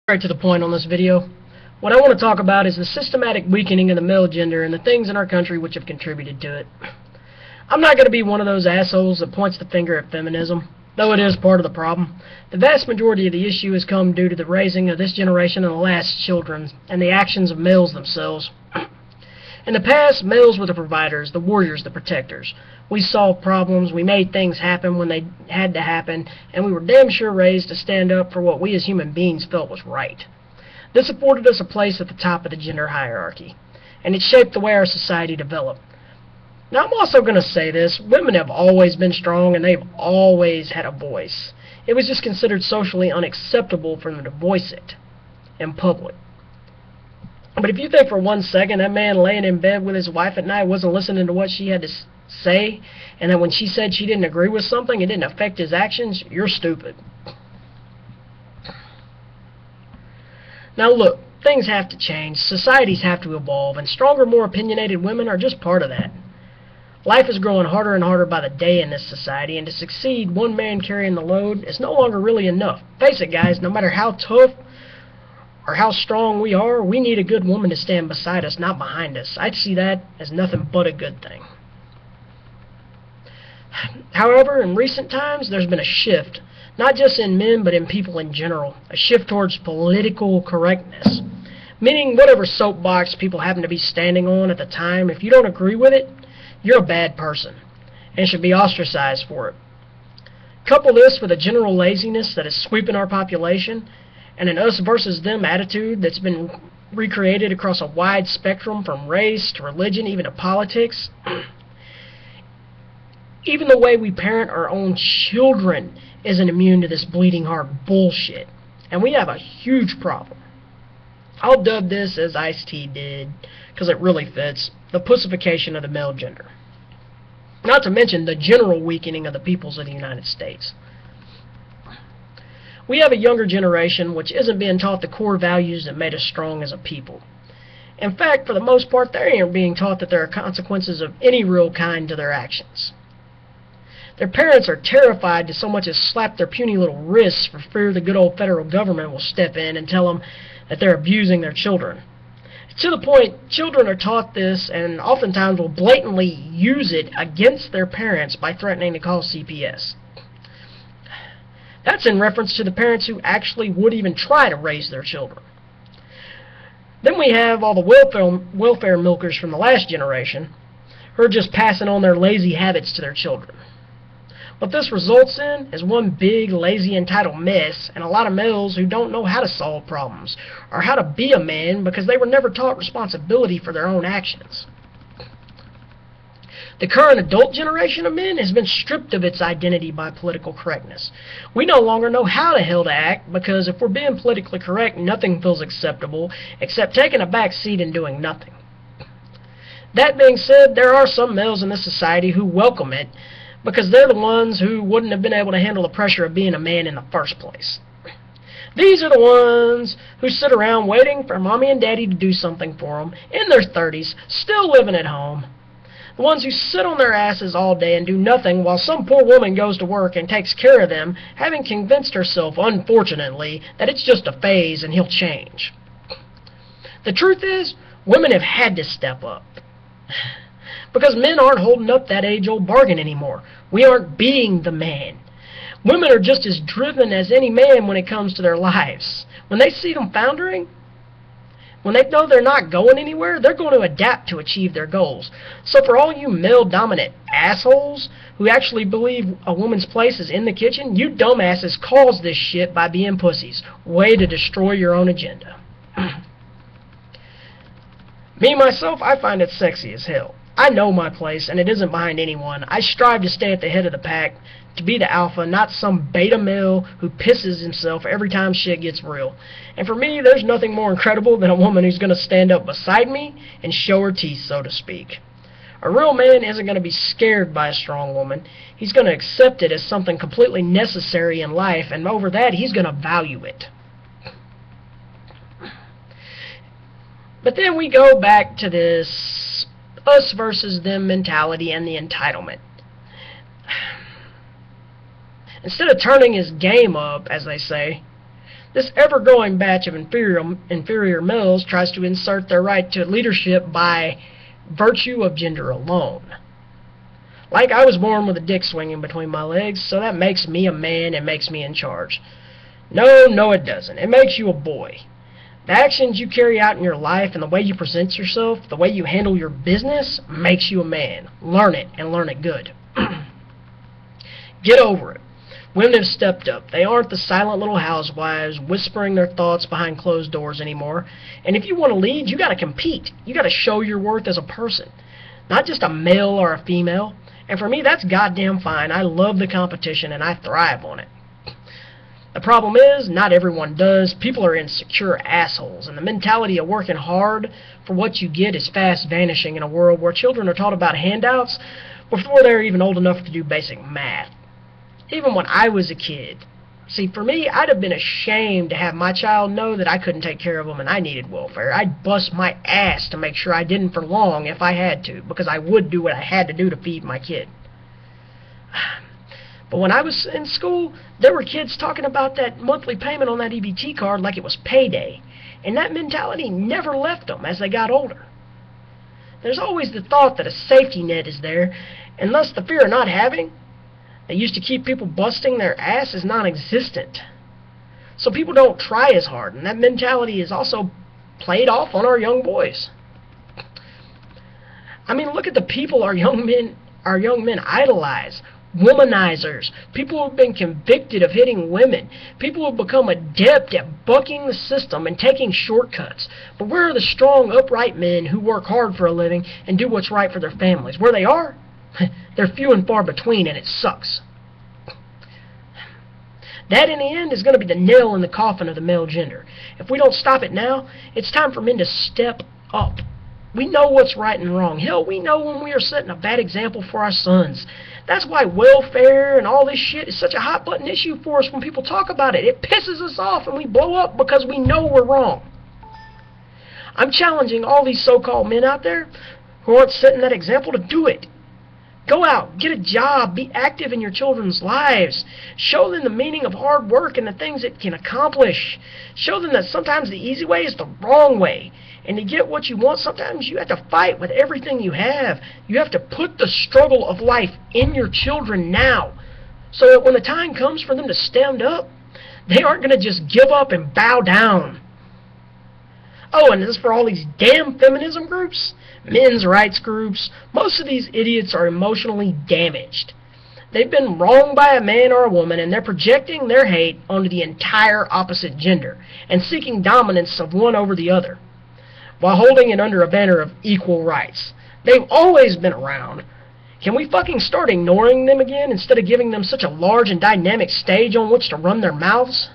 Right to the point on this video. What I want to talk about is the systematic weakening of the male gender and the things in our country which have contributed to it. I'm not going to be one of those assholes that points the finger at feminism, though it is part of the problem. The vast majority of the issue has come due to the raising of this generation and the last children, and the actions of males themselves. In the past, males were the providers, the warriors, the protectors. We solved problems, we made things happen when they had to happen, and we were damn sure raised to stand up for what we as human beings felt was right. This afforded us a place at the top of the gender hierarchy, and it shaped the way our society developed. Now, I'm also going to say this, women have always been strong and they've always had a voice. It was just considered socially unacceptable for them to voice it in public. But if you think for 1 second that man laying in bed with his wife at night wasn't listening to what she had to say, and that when she said she didn't agree with something, it didn't affect his actions, you're stupid. Now look, things have to change, societies have to evolve, and stronger, more opinionated women are just part of that. Life is growing harder and harder by the day in this society, and to succeed, one man carrying the load is no longer really enough. Face it, guys, no matter how tough or how strong we are, we need a good woman to stand beside us, not behind us. I'd see that as nothing but a good thing. However, in recent times, there's been a shift, not just in men, but in people in general, a shift towards political correctness, meaning whatever soapbox people happen to be standing on at the time, if you don't agree with it, you're a bad person and should be ostracized for it. Couple this with a general laziness that is sweeping our population and an us versus them attitude that's been recreated across a wide spectrum from race to religion, even to politics. Even the way we parent our own children isn't immune to this bleeding heart bullshit. And we have a huge problem. I'll dub this, as Ice-T did, because it really fits, the pussification of the male gender. Not to mention the general weakening of the peoples of the United States. We have a younger generation which isn't being taught the core values that made us strong as a people. In fact, for the most part, they aren't being taught that there are consequences of any real kind to their actions. Their parents are terrified to so much as slap their puny little wrists for fear the good old federal government will step in and tell them that they're abusing their children. To the point, children are taught this and oftentimes will blatantly use it against their parents by threatening to call CPS. That's in reference to the parents who actually would even try to raise their children. Then we have all the welfare milkers from the last generation who are just passing on their lazy habits to their children. What this results in is one big, lazy, entitled mess, and a lot of males who don't know how to solve problems, or how to be a man because they were never taught responsibility for their own actions. The current adult generation of men has been stripped of its identity by political correctness. We no longer know how the hell to act because if we're being politically correct, nothing feels acceptable except taking a back seat and doing nothing. That being said, there are some males in this society who welcome it, because they're the ones who wouldn't have been able to handle the pressure of being a man in the first place. These are the ones who sit around waiting for mommy and daddy to do something for them, in their 30s, still living at home. The ones who sit on their asses all day and do nothing while some poor woman goes to work and takes care of them, having convinced herself, unfortunately, that it's just a phase and he'll change. The truth is, women have had to step up. Because men aren't holding up that age-old bargain anymore. We aren't being the man. Women are just as driven as any man when it comes to their lives. When they see them foundering, when they know they're not going anywhere, they're going to adapt to achieve their goals. So for all you male-dominant assholes who actually believe a woman's place is in the kitchen, you dumbasses caused this shit by being pussies. Way to destroy your own agenda. Me, myself, I find it sexy as hell. I know my place, and it isn't behind anyone. I strive to stay at the head of the pack, to be the alpha, not some beta male who pisses himself every time shit gets real. And for me, there's nothing more incredible than a woman who's going to stand up beside me and show her teeth, so to speak. A real man isn't going to be scared by a strong woman. He's going to accept it as something completely necessary in life, and over that, he's going to value it. But then we go back to this us versus them mentality and the entitlement. Instead of turning his game up, as they say, This ever-growing batch of inferior males tries to insert their right to leadership by virtue of gender alone. Like, I was born with a dick swinging between my legs, so that makes me a man and makes me in charge. No, it doesn't. It makes you a boy. The actions you carry out in your life and the way you present yourself, the way you handle your business, makes you a man. Learn it, and learn it good. Get over it. Women have stepped up. They aren't the silent little housewives whispering their thoughts behind closed doors anymore. And if you want to lead, you got to compete. You got to show your worth as a person, not just a male or a female. And for me, that's goddamn fine. I love the competition, and I thrive on it. The problem is, not everyone does. People are insecure assholes, and the mentality of working hard for what you get is fast vanishing in a world where children are taught about handouts before they're even old enough to do basic math. Even when I was a kid. See, for me, I'd have been ashamed to have my child know that I couldn't take care of him and I needed welfare. I'd bust my ass to make sure I didn't for long if I had to, because I would do what I had to do to feed my kid. But when I was in school, there were kids talking about that monthly payment on that EBT card like it was payday. And that mentality never left them as they got older. There's always the thought that a safety net is there, and thus the fear of not having, that used to keep people busting their ass, is non-existent. So people don't try as hard, and that mentality is also played off on our young boys. I mean, look at the people our young men idolize. Womanizers, people who have been convicted of hitting women, people who have become adept at bucking the system and taking shortcuts. But where are the strong, upright men who work hard for a living and do what's right for their families? Where they are? They're few and far between, and it sucks. That, in the end, is going to be the nail in the coffin of the male gender. If we don't stop it now, it's time for men to step up. We know what's right and wrong. Hell, we know when we are setting a bad example for our sons. That's why welfare and all this shit is such a hot-button issue for us when people talk about it. It pisses us off and we blow up because we know we're wrong. I'm challenging all these so-called men out there who aren't setting that example to do it. Go out, get a job, be active in your children's lives. Show them the meaning of hard work and the things it can accomplish. Show them that sometimes the easy way is the wrong way. And to get what you want, sometimes you have to fight with everything you have. You have to put the struggle of life in your children now, so that when the time comes for them to stand up, they aren't going to just give up and bow down. Oh, and as for all these damn feminism groups, men's rights groups, most of these idiots are emotionally damaged. They've been wronged by a man or a woman, and they're projecting their hate onto the entire opposite gender and seeking dominance of one over the other, while holding it under a banner of equal rights. They've always been around. Can we fucking start ignoring them again instead of giving them such a large and dynamic stage on which to run their mouths?